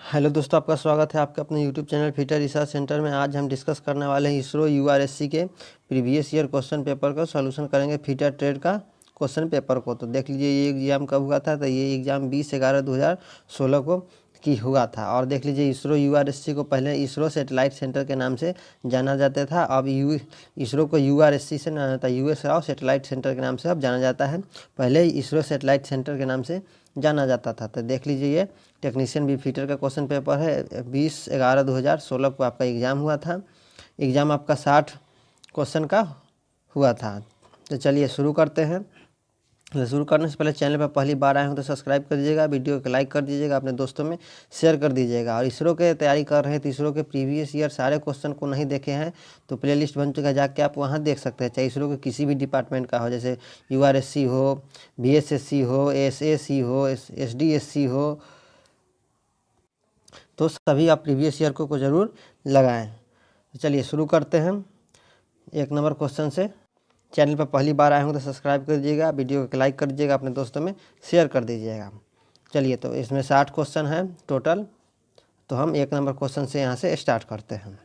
Hello दोस्तों, आपका स्वागत है आपके अपने YouTube channel fitter research centre में। आज हम डिस्कस करने वाले हैं इसरो यूआरएससी के प्रीवियस ईयर क्वेश्चन पेपर का सॉल्यूशन करेंगे फिटर ट्रेड का क्वेश्चन पेपर को। तो देख लीजिए ये एग्ज़ाम कब हुआ था, तो ये एग्ज़ाम 20/11/2016 को की हुआ था। और देख लीजिए इसरो यूआरएससी को पहले इसरो सैटेलाइट सेंटर के नाम से जाना जाता था। अब इसरो को यूआरएससी से ना था, यूएस राव सैटेलाइट सेंटर के नाम से अब जाना जाता है। पहले इसरो सैटेलाइट सेंटर के नाम से जाना जाता था। तो देख लीजिए ये टेक्नीशियन बी फीटर का क्वेश्चन पेपर है। 20/11/2016 को आपका एग्ज़ाम हुआ था। एग्ज़ाम आपका 60 क्वेश्चन का हुआ था। तो चलिए शुरू करते हैं। तो शुरू करने से पहले चैनल पर पहली बार आए हो तो सब्सक्राइब कर दीजिएगा, वीडियो को लाइक कर दीजिएगा, अपने दोस्तों में शेयर कर दीजिएगा। और इसरो के तैयारी कर रहे हैं तो इसरो के प्रीवियस ईयर सारे क्वेश्चन को नहीं देखे हैं तो प्लेलिस्ट बन चुका है, जाके आप वहाँ देख सकते हैं। चाहे इसरो के किसी भी डिपार्टमेंट का हो, जैसे यूआरएससी हो, बीएसएससी हो, एसएसी हो, एसडीएससी हो, तो सभी आप प्रीवियस ईयर को ज़रूर लगाएं। तो चलिए शुरू करते हैं 1 नंबर क्वेश्चन से। चैनल पर पहली बार आए हों तो सब्सक्राइब कर दीजिएगा, वीडियो को लाइक कर दीजिएगा, अपने दोस्तों में शेयर कर दीजिएगा। चलिए, तो इसमें 60 क्वेश्चन है टोटल। तो हम 1 नंबर क्वेश्चन से यहाँ से स्टार्ट करते हैं।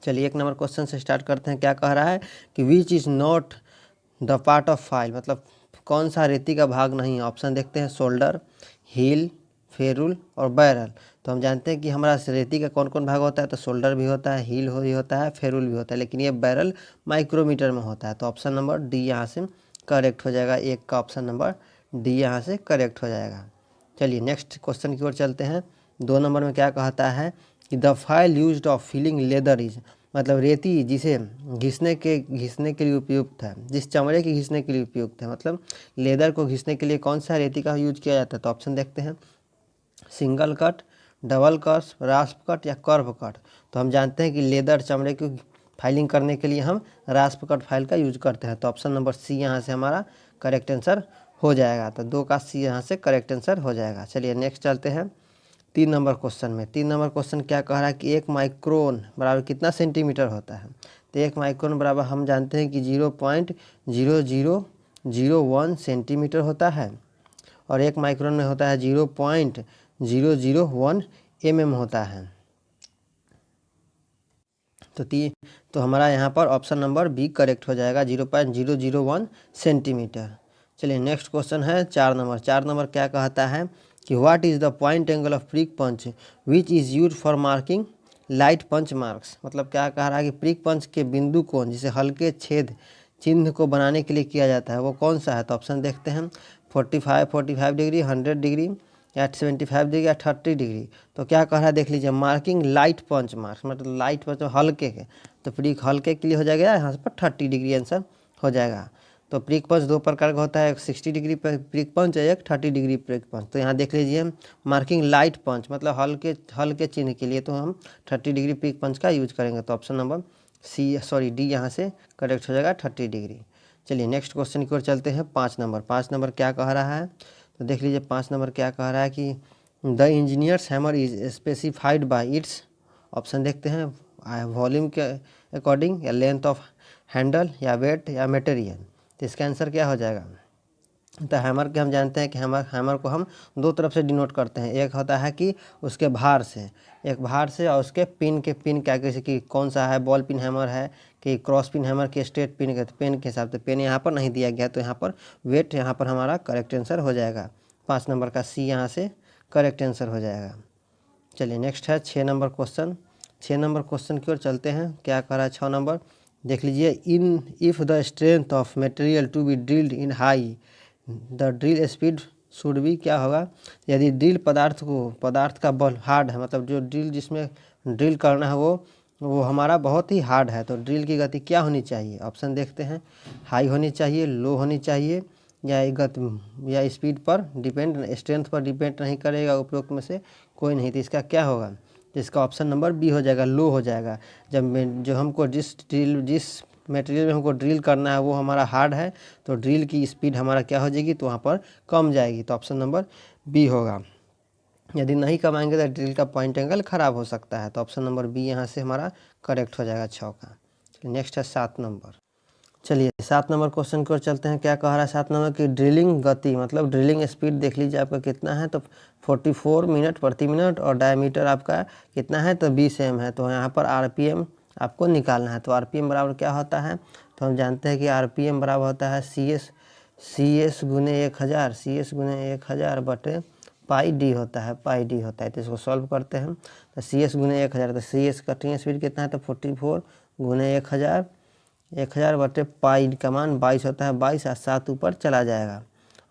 चलिए 1 नंबर क्वेश्चन से स्टार्ट करते हैं। क्या कह रहा है कि which is not the part of file, मतलब कौन सा रेती का भाग नहीं है। ऑप्शन देखते हैं, शोल्डर, हील, फेरुल और बैरल। तो हम जानते हैं कि हमारा रेती का कौन कौन भाग होता है, तो शोल्डर भी होता है, हील भी होता है, फेरुल भी होता है, लेकिन ये बैरल माइक्रोमीटर में होता है। तो ऑप्शन नंबर डी यहाँ से करेक्ट हो जाएगा। 1 का ऑप्शन नंबर डी यहाँ से करेक्ट हो जाएगा। चलिए नेक्स्ट क्वेश्चन की ओर चलते हैं। 2 नंबर में क्या कहता है कि the file used of filing leather is, मतलब रेती जिसे घिसने के लिए उपयुक्त है, जिस चमड़े के घिसने के लिए उपयुक्त है, मतलब लेदर को घिसने के लिए कौन सा रेती का यूज किया जाता है। तो ऑप्शन देखते हैं, single cut, double cut, रास्प cut या कर्व कट। तो हम जानते हैं कि लेदर चमड़े की फाइलिंग करने के लिए हम रास्प कट फाइल का यूज करते हैं। तो ऑप्शन नंबर सी यहाँ से हमारा करेक्ट आंसर हो जाएगा। तो 2 का सी यहाँ से करेक्ट आंसर हो जाएगा। चलिए नेक्स्ट चलते हैं 3 नंबर क्वेश्चन में। 3 नंबर क्वेश्चन क्या कह रहा है कि 1 माइक्रोन बराबर कितना सेंटीमीटर होता है। तो 1 माइक्रोन बराबर हम जानते हैं कि 0.0001 सेंटीमीटर होता है, और 1 माइक्रोन में होता है 0.001 mm होता है। तो हमारा यहाँ पर ऑप्शन नंबर बी करेक्ट हो जाएगा, 0.001 सेंटीमीटर। चलिए नेक्स्ट क्वेश्चन है 4 नंबर। 4 नंबर क्या कहता है कि what is the point angle of prick punch which is use for marking light punch marks. मतलब क्या कह रहा है कि प्रिक पंच के बिंदु कोण जिसे हल्के छेद चिन्ह को बनाने के लिए किया जाता है वो कौन सा है। तो ऑप्शन देखते हैं, 45 डिग्री, 100 डिग्री या 75 डिग्री या 30 डिग्री। तो क्या कह रहा है देख लीजिए, मार्किंग लाइट पंच मार्क्स, मतलब लाइट पंच हल्के के, तो प्रिक हल्के के लिए हो जाएगा, यहाँ पर 30 डिग्री आंसर हो जाएगा। तो प्रिक पंच 2 प्रकार का होता है, एक 60 डिग्री प्रिक पंच है, एक 30 डिग्री प्रिक पंच। तो यहाँ देख लीजिए मार्किंग लाइट पंच मतलब हल्के चिन्ह के लिए तो हम 30 डिग्री प्रिक पंच का यूज करेंगे। तो ऑप्शन नंबर डी यहाँ से करेक्ट हो जाएगा, 30 डिग्री। चलिए नेक्स्ट क्वेश्चन की ओर चलते हैं 5 नंबर। 5 नंबर क्या कह रहा है, तो देख लीजिए 5 नंबर क्या कह रहा है कि the engineers hammer is specified by it's. Option देखते हैं, वॉल्यूम के अकॉर्डिंग या लेंथ ऑफ हैंडल या वेट या मटेरियल। तो इसका आंसर क्या हो जाएगा। तो हैमर के हम जानते हैं कि हैमर को हम 2 तरफ से डिनोट करते हैं। एक होता है कि उसके भार से, एक भार से, और उसके पिन क्या जैसे कि कौन सा है, बॉल पिन हैमर है कि क्रॉस पिन हैमर के स्ट्रेट पिन के, पेन के हिसाब से। पेन यहाँ पर नहीं दिया गया तो यहाँ पर वेट यहाँ पर हमारा करेक्ट आंसर हो जाएगा। 5 नंबर का सी यहाँ से करेक्ट आंसर हो जाएगा। चलिए नेक्स्ट है 6 नंबर क्वेश्चन। 6 नंबर क्वेश्चन की ओर चलते हैं। क्या कह रहा है 6 नंबर, देख लीजिए, if the strength of material to be drilled in high the drill speed should be, क्या होगा, यदि ड्रिल पदार्थ का बल हार्ड है, मतलब जो ड्रिल जिसमें ड्रिल करना है वो हमारा बहुत ही हार्ड है, तो ड्रिल की गति क्या होनी चाहिए। ऑप्शन देखते हैं, हाई होनी चाहिए, लो होनी चाहिए, या गति या स्पीड पर डिपेंड, स्ट्रेंथ पर डिपेंड नहीं करेगा, उपरोक्त में से कोई नहीं। तो इसका क्या होगा, तो इसका ऑप्शन नंबर बी हो जाएगा, लो हो जाएगा। जो हमको जिस मटेरियल में हमको ड्रिल करना है वो हमारा हार्ड है, तो ड्रिल की स्पीड हमारा क्या हो जाएगी, तो वहाँ पर कम जाएगी। तो ऑप्शन नंबर बी होगा। यदि नहीं कमाएंगे तो ड्रिल का पॉइंट एंगल ख़राब हो सकता है। तो ऑप्शन नंबर बी यहाँ से हमारा करेक्ट हो जाएगा 6 का। नेक्स्ट है 7 नंबर। चलिए 7 नंबर क्वेश्चन की ओर चलते हैं। क्या कह रहा है 7 नंबर की ड्रिलिंग गति मतलब ड्रिलिंग स्पीड देख लीजिए आपका कितना है, तो 44 मिनट प्रति मिनट, और डायमीटर आपका कितना है तो 20 एम है। तो यहाँ पर आरपीएम आपको निकालना है। तो आरपीएम बराबर क्या होता है, तो हम जानते हैं कि आरपीएम बराबर होता है सी एस गुने 1000, CS गुने 1000 बटे पाई डी होता है, पाई डी होता है। तो इसको सॉल्व करते हैं तो CS गुने 1000, तो CS कटिंग स्पीड कितना है तो 44 गुने 1000 बटे पाई का मान 22 होता है, 22 और 7 ऊपर चला जाएगा।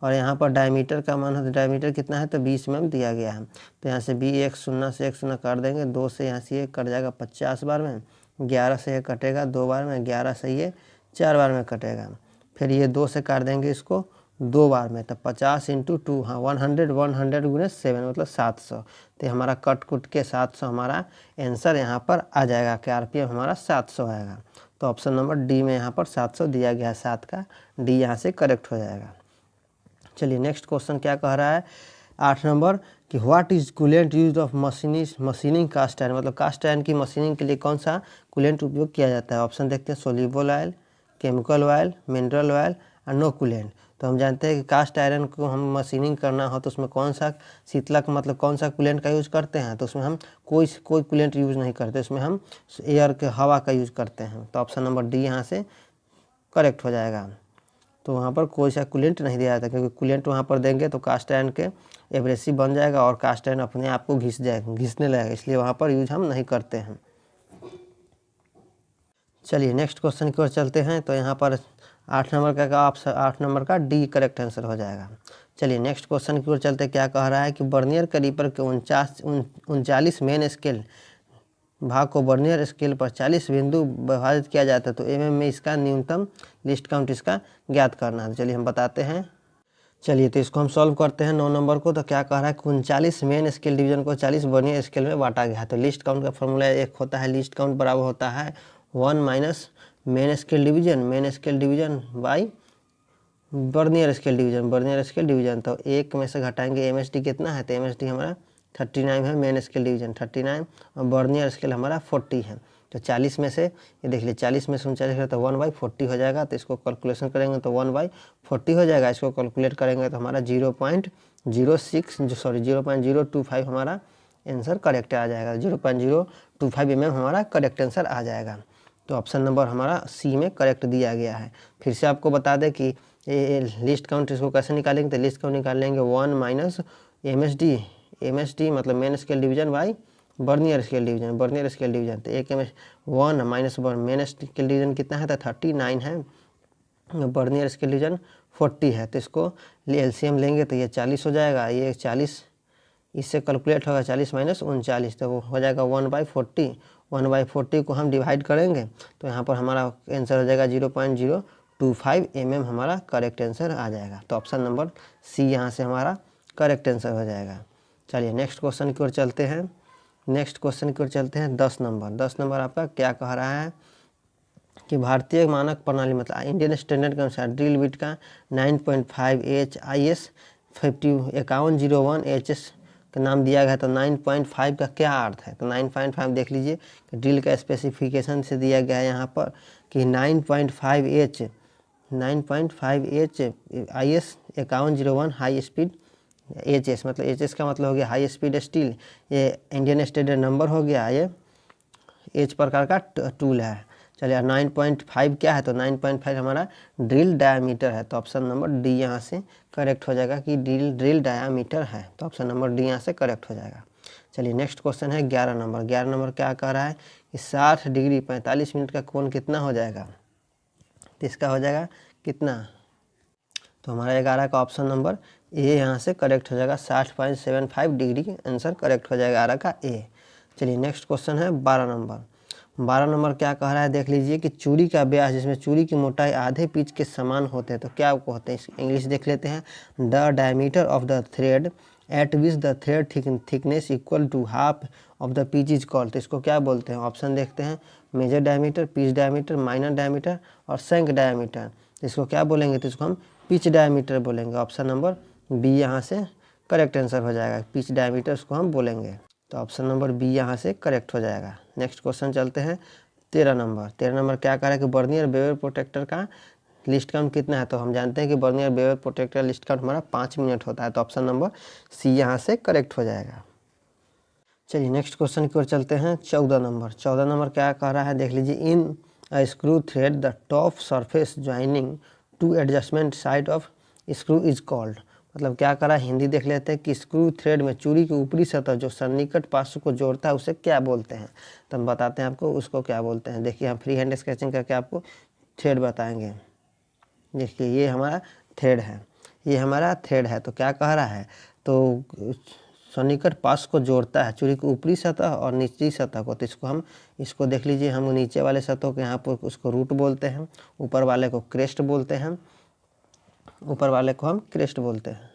और यहाँ पर डायमीटर का मान है, तो डायमीटर कितना है तो 20 mm दिया गया है। तो यहाँ से भी एक शून्य से एक शून्य काट देंगे, 2 से यहाँ से ये कट जाएगा 50 बार में, 11 से ये कटेगा 2 बार में, 11 से ये 4 बार में कटेगा। फिर ये 2 से काट देंगे इसको 2 बार में, तो 50 × 2 हाँ 100 गुने 7 मतलब 700। तो हमारा कट कुट के 700 हमारा आंसर यहाँ पर आ जाएगा कि आरपीएम हमारा 700 आएगा। तो ऑप्शन नंबर डी में यहाँ पर 700 दिया गया है, 7 का डी यहाँ से करेक्ट हो जाएगा। चलिए नेक्स्ट क्वेश्चन क्या कह रहा है 8 नंबर कि what is coolant use of machining cast iron मतलब कास्ट आयरन की मशीनिंग के लिए कौन सा कूलेंट उपयोग किया जाता है। ऑप्शन देखते हैं soluble oil, chemical oil, mineral oil और नो कूलेंट। तो हम जानते हैं कि कास्ट आयरन को हम मशीनिंग करना हो तो उसमें कौन सा शीतलक मतलब कौन सा कूलेंट का यूज़ करते हैं, तो उसमें हम कोई कूलेंट यूज़ नहीं करते, उसमें हम एयर के हवा का यूज़ करते हैं। तो ऑप्शन नंबर डी यहाँ से करेक्ट हो जाएगा। तो वहाँ पर कोई सा कूलेंट नहीं दिया जाता, क्योंकि कूलेंट वहाँ पर देंगे तो कास्ट आयरन के एब्रेसिव बन जाएगा और कास्ट आयरन अपने आप को घिसने लगेगा, इसलिए वहाँ पर यूज हम नहीं करते हैं। चलिए नेक्स्ट क्वेश्चन की ओर चलते हैं। तो यहाँ पर 8 नंबर का ऑप्शन 8 नंबर का डी करेक्ट आंसर हो जाएगा। चलिए नेक्स्ट क्वेश्चन की ओर चलते क्या कह रहा है कि बर्नियर कैलिपर के 39 मेन स्केल भाग को बर्नियर स्केल पर 40 बिंदु विभाजित किया जाता है, तो एमएम में इसका न्यूनतम लिस्ट काउंट इसका ज्ञात करना है। चलिए हम बताते हैं। चलिए तो इसको हम सॉल्व करते हैं 9 नंबर को। तो क्या कह रहा है 39 मेन स्केल डिवीजन को 40 बर्नियर स्केल में बांटा गया है। तो लिस्ट काउंट का फॉर्मूला एक होता है, लिस्ट काउंट बराबर होता है 1 minus main scale division by vernier scale division. तो एक में से घटाएंगे एमएसडी कितना है, तो एमएसडी हमारा 39 है, मेन स्केल डिवीजन 39 और बर्नियर स्केल हमारा 40 है। तो 40 में से ये देख लीजिए 40 में से 39 तो 1/40 हो जाएगा। तो इसको कैलकुलेशन करेंगे तो 1/40 हो जाएगा। इसको कैलकुलेट करेंगे तो हमारा 0.025 हमारा आंसर करेक्ट आ जाएगा। 0.025 mm हमारा करेक्ट आंसर आ जाएगा। तो ऑप्शन नंबर हमारा सी में करेक्ट दिया गया है। फिर से आपको बता दें कि लिस्ट काउंट इसको कैसे निकालेंगे, तो लिस्ट काउंट निकालेंगे 1 माइनस एमएसडी मतलब main scale division by vernier scale division. तो एक 1 माइनस मेन स्केल डिवीजन कितना है तो 39 है, बर्नियर स्केल डिवीजन 40 है। तो इसको एलसीएम लेंगे तो ये 40 हो जाएगा, ये 40 इससे कैलकुलेट होगा 40 माइनस 39, तो वो हो जाएगा 1/40। 1/40 को हम डिवाइड करेंगे तो यहाँ पर हमारा आंसर हो जाएगा 0.025 mm हमारा करेक्ट आंसर आ जाएगा। तो ऑप्शन नंबर सी यहाँ से हमारा करेक्ट आंसर हो जाएगा। चलिए नेक्स्ट क्वेश्चन की ओर चलते हैं। 10 नंबर आपका क्या कह रहा है कि भारतीय मानक प्रणाली मतलब इंडियन स्टैंडर्ड के अनुसार ड्रिल बिट का 9.5 IS 5101 HS का नाम दिया गया है। तो 9.5 का क्या अर्थ है, तो 9.5 देख लीजिए ड्रिल का स्पेसिफिकेशन से दिया गया है यहाँ पर कि 9.5H IS 5101 high speed HS मतलब HS का मतलब हो गया हाई स्पीड स्टील, ये इंडियन स्टैंडर्ड नंबर हो गया, ये एच प्रकार का टूल है। चलिए 9.5 क्या है, तो 9.5 हमारा ड्रिल डायामीटर है। तो ऑप्शन नंबर डी यहाँ से करेक्ट हो जाएगा कि ड्रिल डायामीटर है। तो ऑप्शन नंबर डी यहाँ से करेक्ट हो जाएगा। चलिए नेक्स्ट क्वेश्चन है 11 नंबर क्या कह रहा है कि 60 डिग्री 45 मिनट का कोण कितना हो जाएगा, तो इसका हो जाएगा कितना, तो हमारा 11 का ऑप्शन नंबर ए यहाँ से करेक्ट हो जाएगा। 60.75 डिग्री आंसर करेक्ट हो जाएगा 11 का ए। चलिए नेक्स्ट क्वेश्चन है 12 नंबर क्या कह रहा है देख लीजिए कि चूड़ी का व्यास जिसमें चूड़ी की मोटाई आधे पिच के समान होते हैं, तो क्या कहते हैं, इंग्लिश देख लेते हैं। The diameter of the thread at which the thread thickness equal to half of the pitch is called. तो इसको क्या बोलते हैं, ऑप्शन देखते हैं। Major diameter, pitch diameter, minor diameter और शंक डायमीटर। इसको क्या बोलेंगे, तो इसको हम पिच डायमीटर बोलेंगे। ऑप्शन नंबर बी यहाँ से करेक्ट आंसर हो जाएगा, पिच डायमीटर उसको हम बोलेंगे। तो ऑप्शन नंबर बी यहाँ से करेक्ट हो जाएगा। नेक्स्ट क्वेश्चन चलते हैं 13 नंबर क्या कह रहा है कि बर्नियर बेवर प्रोटेक्टर का लिस्ट काउंट कितना है। तो हम जानते हैं कि vernier bevel protractor least count हमारा 5 मिनट होता है। तो ऑप्शन नंबर सी यहाँ से करेक्ट हो जाएगा। चलिए नेक्स्ट क्वेश्चन की ओर चलते हैं। 14 नंबर क्या कह रहा है, देख लीजिए। In a screw thread the top surface joining to adjustment side of screw is called. मतलब क्या कह रहा है, हिंदी देख लेते हैं कि स्क्रू थ्रेड में चूड़ी की ऊपरी सतह जो सन्निकट पार्श्व को जोड़ता है उसे क्या बोलते हैं। तो हम बताते हैं आपको उसको क्या बोलते हैं। देखिए हम फ्री हैंड स्केचिंग करके आपको थ्रेड बताएंगे। देखिए ये हमारा थ्रेड है, ये हमारा थ्रेड है। तो क्या कह रहा है, तो सन्निकट पार्श्व को जोड़ता है चूड़ी की ऊपरी सतह और निचली सतह को। तो इसको देख लीजिए, हम नीचे वाले सतह को यहाँ पर उसको रूट बोलते हैं, ऊपर वाले को क्रेस्ट बोलते हैं, ऊपर वाले को हम क्रेस्ट बोलते हैं।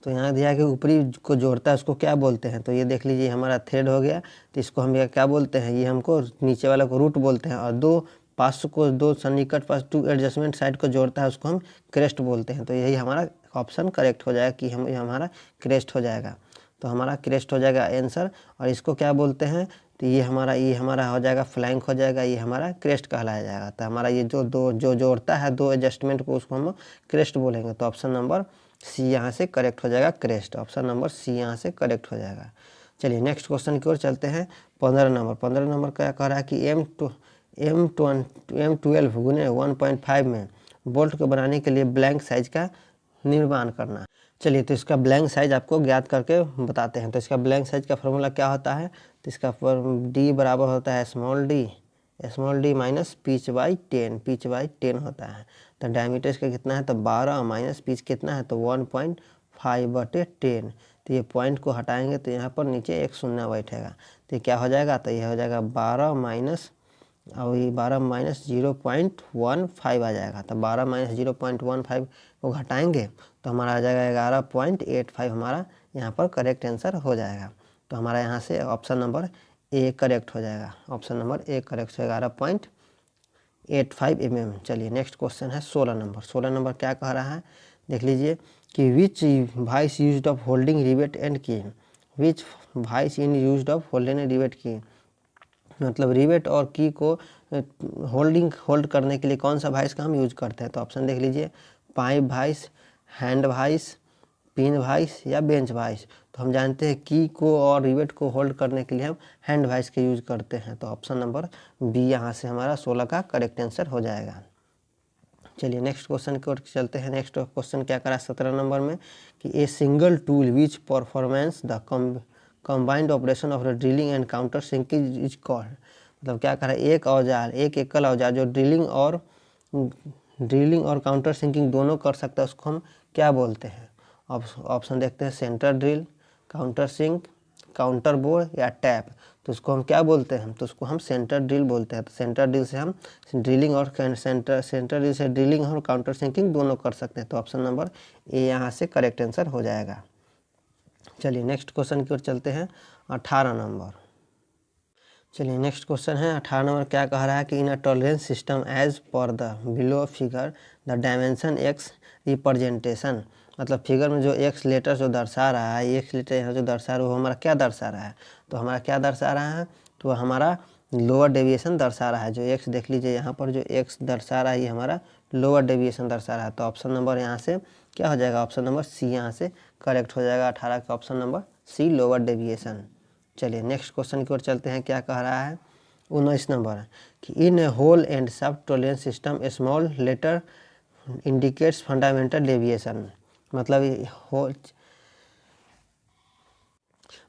तो यहाँ दिया कि ऊपरी को जोड़ता है उसको क्या बोलते हैं। तो ये देख लीजिए हमारा थ्रेड हो गया। तो इसको हम क्या बोलते हैं, ये हमको नीचे वाले को रूट बोलते हैं, और दो पार्श्व को, दो सन्निकट पार्श्व टू एडजस्टमेंट साइड को जोड़ता है उसको हम क्रेस्ट बोलते हैं। तो यही हमारा ऑप्शन करेक्ट हो जाएगा कि ये हमारा क्रेस्ट हो जाएगा। तो हमारा क्रेस्ट हो जाएगा आंसर। और इसको क्या बोलते हैं, तो ये हमारा हो जाएगा फ्लैंक हो जाएगा, ये हमारा क्रेस्ट कहलाया जाएगा। तो हमारा ये जो जोड़ता है दो एडजस्टमेंट को उसको हम क्रेस्ट बोलेंगे। तो ऑप्शन नंबर सी यहाँ से करेक्ट हो जाएगा, क्रेस्ट। ऑप्शन नंबर सी यहाँ से करेक्ट हो जाएगा। चलिए नेक्स्ट क्वेश्चन की ओर चलते हैं। 15 नंबर क्या कह रहा है कि M12 गुने 1.5 में बोल्ट को बनाने के लिए ब्लैंक साइज का निर्माण करना। चलिए तो इसका ब्लैंक साइज आपको ज्ञात करके बताते हैं। तो इसका ब्लैंक साइज का फॉर्मूला क्या होता है, तो इसका डी बराबर होता है small D minus pitch by 10 होता है। तो डायमीटर इसका कितना है, तो 12 माइनस पिच कितना है, तो 1.5/10। तो ये पॉइंट को हटाएंगे तो यहाँ पर नीचे एक शून्य बैठेगा। तो ये क्या हो जाएगा, तो ये हो जाएगा 12 माइनस 0.15 आ जाएगा। तो 12 माइनस 0.15 को घटाएंगे तो हमारा आ जाएगा 11.85। हमारा यहाँ पर करेक्ट आंसर हो जाएगा। तो हमारा यहाँ से ऑप्शन नंबर ए करेक्ट हो जाएगा। ऑप्शन नंबर ए करेक्ट हो 11.85 mm। चलिए नेक्स्ट क्वेश्चन है 16 नंबर क्या कह रहा है, देख लीजिए कि which vice used of holding rivet and की। Which vice in used of holding rivet की, मतलब रिवेट और की को होल्ड करने के लिए कौन सा वाइस का हम यूज करते हैं। तो ऑप्शन देख लीजिए, pipe vice, hand vice, pin vice या बेंच वाइस। तो हम जानते हैं की को और रिवेट को होल्ड करने के लिए हम हैंड वाइस के यूज करते हैं। तो ऑप्शन नंबर बी यहाँ से हमारा 16 का करेक्ट आंसर हो जाएगा। चलिए नेक्स्ट क्वेश्चन की ओर चलते हैं। नेक्स्ट क्वेश्चन क्या करा 17 नंबर में कि a single tool which performance the combined operation of the drilling and counter sinking is called. मतलब क्या कह रहा है, एक एकल औजार जो ड्रिलिंग और काउंटर सिंकिंग दोनों कर सकता है उसको हम क्या बोलते हैं। ऑप्शन देखते हैं, centre drill, counter sink, counter bore या टैप। तो उसको हम क्या बोलते हैं, तो उसको हम सेंटर ड्रिल बोलते हैं। तो सेंटर ड्रिल से हम ड्रिलिंग और सेंटर ड्रिल से ड्रिलिंग और काउंटर सिंकिंग दोनों कर सकते हैं। तो ऑप्शन नंबर ए यहाँ से करेक्ट आंसर हो जाएगा। चलिए नेक्स्ट क्वेश्चन की ओर चलते हैं। 18 नंबर, चलिए नेक्स्ट क्वेश्चन है 18 नंबर क्या कह रहा है कि in a tolerance system as per the below figure the dimension X representation. मतलब फिगर में जो एक्स लेटर जो दर्शा रहा है, एक्स लेटर यहाँ जो दर्शा रहा है वो हमारा क्या दर्शा रहा है, तो हमारा क्या दर्शा रहा है, तो हमारा लोअर डेविएशन दर्शा रहा है। जो एक्स देख लीजिए यहाँ पर जो एक्स दर्शा रहा है ये हमारा लोअर डेविएशन दर्शा रहा है। तो ऑप्शन नंबर यहाँ से क्या हो जाएगा, ऑप्शन नंबर सी यहाँ से करेक्ट हो जाएगा। 18 का option number C lower deviation. चलिए नेक्स्ट क्वेश्चन की ओर चलते हैं। क्या कह रहा है 19 नंबर कि in a hole and sub tolerance system a small letter indicates fundamental deviation.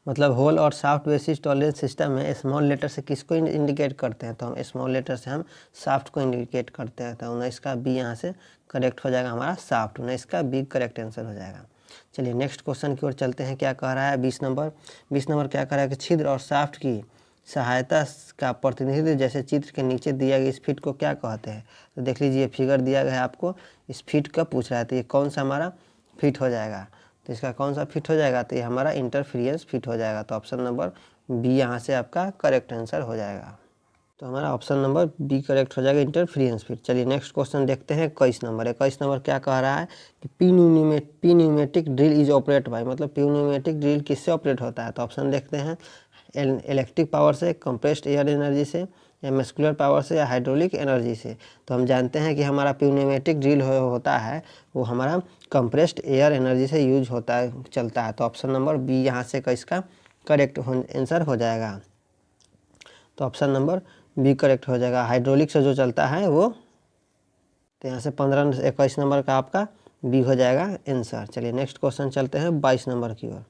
मतलब होल और सॉफ्ट बेसिस टॉलरेंस सिस्टम में स्मॉल लेटर से किसको इंडिकेट करते हैं, तो हम स्मॉल लेटर से हम सॉफ्ट को इंडिकेट करते हैं। तो 19 का बी यहाँ से करेक्ट हो जाएगा हमारा सॉफ्ट। 19 का बी करेक्ट आंसर हो जाएगा। चलिए नेक्स्ट क्वेश्चन की ओर चलते हैं। क्या कह रहा है 20 नंबर क्या कह रहा है कि छिद्र और सॉफ्ट की सहायता का प्रतिनिधित्व जैसे चित्र के नीचे दिया गया इस फिट को क्या कहते हैं। तो देख लीजिए फिगर दिया गया है आपको, इस फिट का पूछ रहा है। तो ये कौन सा हमारा फिट हो जाएगा, तो इसका कौन सा फिट हो जाएगा, तो ये हमारा इंटरफेरेंस फिट हो जाएगा। तो ऑप्शन नंबर बी यहाँ से आपका करेक्ट आंसर हो जाएगा। तो हमारा ऑप्शन नंबर बी करेक्ट हो जाएगा, इंटरफेरेंस फिट। चलिए नेक्स्ट क्वेश्चन देखते हैं 21 नंबर। 21 नंबर क्या कह रहा है कि pneumatic drill is operate by, मतलब पी न्यूमेटिक ड्रिल किससे ऑपरेट होता है। तो ऑप्शन देखते हैं, इलेक्ट्रिक पावर से, कंप्रेस्ड एयर एनर्जी से, या मस्कुलर पावर से या हाइड्रोलिक एनर्जी से। तो हम जानते हैं कि हमारा प्यूनेमेटिक ड्रिल होता है वो हमारा कंप्रेस्ड एयर एनर्जी से यूज होता है, चलता है। तो ऑप्शन नंबर बी यहाँ से इसका करेक्ट आंसर हो जाएगा। तो ऑप्शन नंबर बी करेक्ट हो जाएगा। हाइड्रोलिक से जो चलता है वो, तो यहाँ से 21 नंबर का आपका बी हो जाएगा आंसर। चलिए नेक्स्ट क्वेश्चन चलते हैं 22 नंबर की ओर।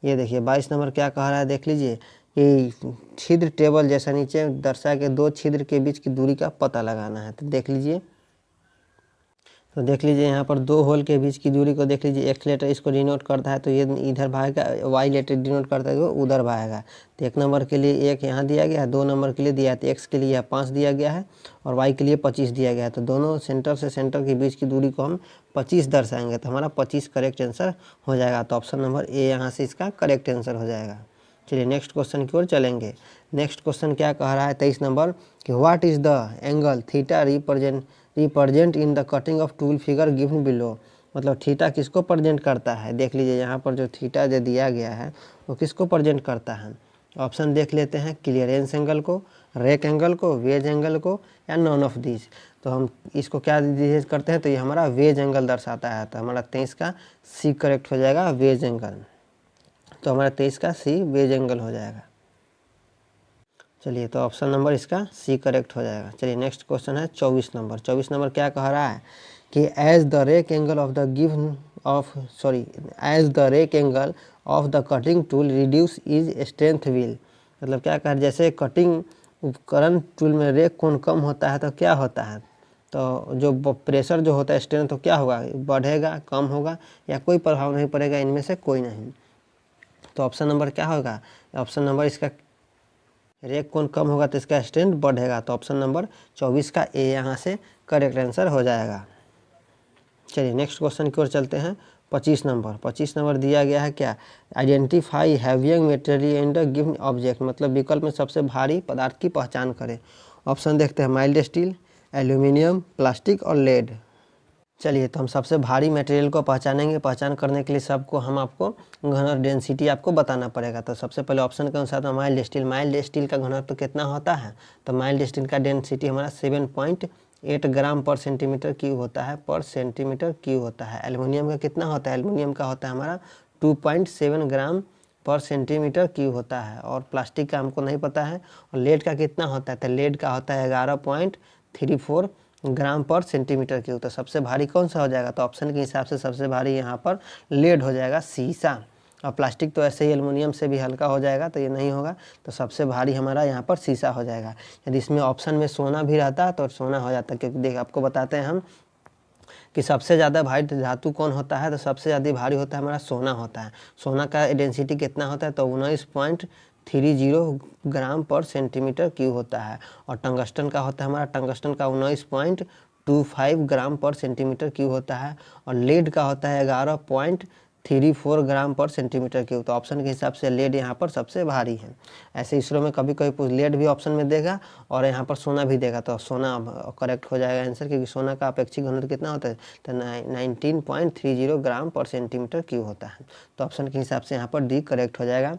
ये देखिए 22 नंबर क्या कह रहा है, देख लीजिए कि छिद्र टेबल जैसा नीचे दर्शाए के दो छिद्र के बीच की दूरी का पता लगाना है। तो देख लीजिए यहाँ पर दो होल के बीच की दूरी को देख लीजिए। एक्स लेटर इसको डिनोट करता है तो ये इधर भागेगा, वाई लेटर डिनोट करता है तो उधर भागेगा। तो 1 नंबर के लिए 1 यहाँ दिया गया है, 2 नंबर के लिए दिया है तो एक्स के लिए यह 5 दिया गया है और वाई के लिए 25 दिया गया है। तो दोनों सेंटर से सेंटर के बीच की दूरी को हम 25 दर्शाएंगे तो हमारा 25 करेक्ट आंसर हो जाएगा। तो ऑप्शन नंबर ए यहाँ से इसका करेक्ट आंसर हो जाएगा। चलिए नेक्स्ट क्वेश्चन की ओर चलेंगे। नेक्स्ट क्वेश्चन क्या कह रहा है 23 नंबर कि what is the angle theta represent in the cutting of tool figure given below. मतलब थीटा किसको प्रेजेंट करता है, देख लीजिए यहाँ पर जो थीटा जो दिया गया है वो किसको प्रेजेंट करता है। ऑप्शन देख लेते हैं, क्लियरेंस एंगल को, रेक एंगल को, वेज एंगल को या नॉन ऑफ दिस। तो हम इसको क्या करते हैं, तो ये हमारा वेज एंगल दर्शाता है। तो हमारा 23 का सी करेक्ट हो जाएगा, वेज एंगल। तो हमारा 23 का सी वेज एंगल हो जाएगा। चलिए तो ऑप्शन नंबर इसका सी करेक्ट हो जाएगा। चलिए नेक्स्ट क्वेश्चन है 24 नंबर। 24 नंबर क्या कह रहा है कि as the rake angle of the cutting tool reduce is strength will. मतलब क्या कह रहा है, जैसे कटिंग उपकरण टूल में रेक कोण कम होता है तो क्या होता है, तो जो प्रेशर जो होता है स्ट्रेंथ तो क्या होगा, बढ़ेगा, कम होगा या कोई प्रभाव नहीं पड़ेगा, इनमें से कोई नहीं। तो ऑप्शन नंबर क्या होगा, ऑप्शन नंबर इसका रेक कोण कम होगा तो इसका स्ट्रेंथ बढ़ेगा। तो ऑप्शन नंबर 24 का ए यहाँ से करेक्ट आंसर हो जाएगा। चलिए नेक्स्ट क्वेश्चन की ओर चलते हैं 25 नंबर। 25 नंबर दिया गया है क्या, identify having material in the given object. मतलब विकल्प में सबसे भारी पदार्थ की पहचान करें। ऑप्शन देखते हैं, माइल्ड स्टील, एल्यूमिनियम, प्लास्टिक और लेड। चलिए तो हम सबसे भारी मटेरियल को पहचानेंगे। पहचान करने के लिए सबको हम आपको घनत्व डेंसिटी आपको बताना पड़ेगा। तो सबसे पहले ऑप्शन के अनुसार तो माइल्ड स्टील, माइल्ड स्टील का घनत्व तो कितना होता है, तो माइल्ड स्टील का डेंसिटी हमारा 7.8 ग्राम पर सेंटीमीटर क्यूब होता है, पर सेंटीमीटर क्यूब होता है। एल्युमिनियम का कितना होता है, एल्युमिनियम का होता है हमारा 2.7 ग्राम पर सेंटीमीटर क्यूब होता है। और प्लास्टिक का हमको नहीं पता है। और लेड का कितना होता है, तो लेड का होता है 11.34 ग्राम पर सेंटीमीटर क्यूब। तो सबसे भारी कौन सा हो जाएगा, तो ऑप्शन के हिसाब से सबसे भारी यहाँ पर लेड हो जाएगा, सीसा। और प्लास्टिक तो ऐसे ही एल्युमिनियम से भी हल्का हो जाएगा तो ये नहीं होगा। तो सबसे भारी हमारा यहाँ पर सीसा हो जाएगा। यदि इसमें ऑप्शन में सोना भी रहता तो सोना हो जाता, क्योंकि देख आपको बताते हैं हम कि सबसे ज़्यादा भारी धातु कौन होता है, तो सबसे ज़्यादा भारी होता है हमारा सोना होता है। सोना का डेंसिटी कितना होता है, तो 19.30 ग्राम पर सेंटीमीटर क्यूब होता है। और टंगस्टन का होता है हमारा, टंगस्टन का 19.25 ग्राम पर सेंटीमीटर क्यूब होता है। और लेड का होता है 11.34 ग्राम पर सेंटीमीटर क्यूब। तो ऑप्शन के हिसाब से लेड यहाँ पर सबसे भारी है। ऐसे इसरो में कभी कभी लेड भी ऑप्शन में देगा और यहाँ पर सोना भी देगा, तो सोना करेक्ट हो जाएगा आंसर, क्योंकि सोना का अपेक्षिक घनत्व कितना होता है, तो 19.30 ग्राम पर सेंटीमीटर क्यूब होता है। तो ऑप्शन के हिसाब से यहाँ पर डी करेक्ट हो जाएगा।